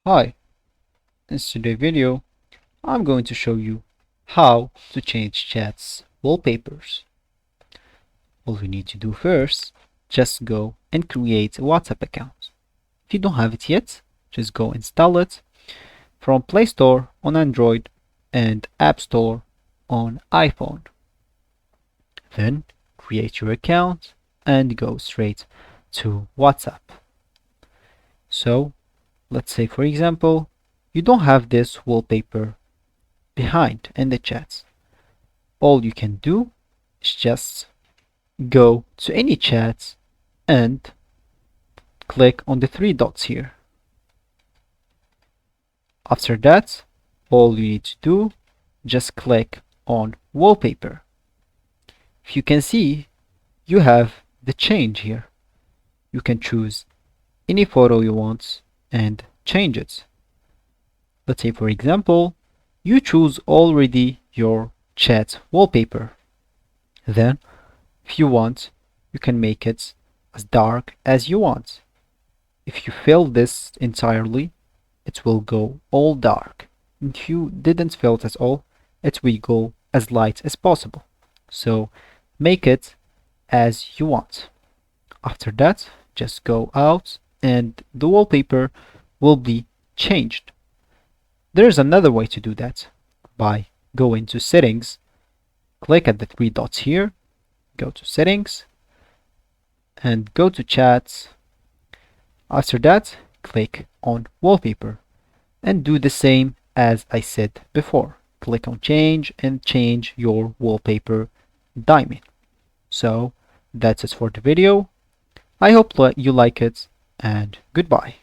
Hi, in today's video, I'm going to show you how to change chat's wallpapers. All we need to do first, just go and create a WhatsApp account. If you don't have it yet, just go install it from Play Store on Android and App Store on iPhone. Then create your account and go straight to WhatsApp. So let's say, for example, you don't have this wallpaper behind in the chats. All you can do is just go to any chat and click on the three dots here. After that, all you need to do, just click on wallpaper. If you can see, you have the change here. You can choose any photo you want and change it. Let's say, for example, you choose already your chat wallpaper. Then, if you want, you can make it as dark as you want. If you fill this entirely, it will go all dark. And if you didn't fill it at all, it will go as light as possible. So make it as you want. After that, just go out and the wallpaper will be changed. There's another way to do that. By going to settings, click at the three dots here, go to settings and go to chats. After that, click on wallpaper and do the same as I said before. Click on change and change your wallpaper diamond. So that's it for the video. I hope you like it and goodbye.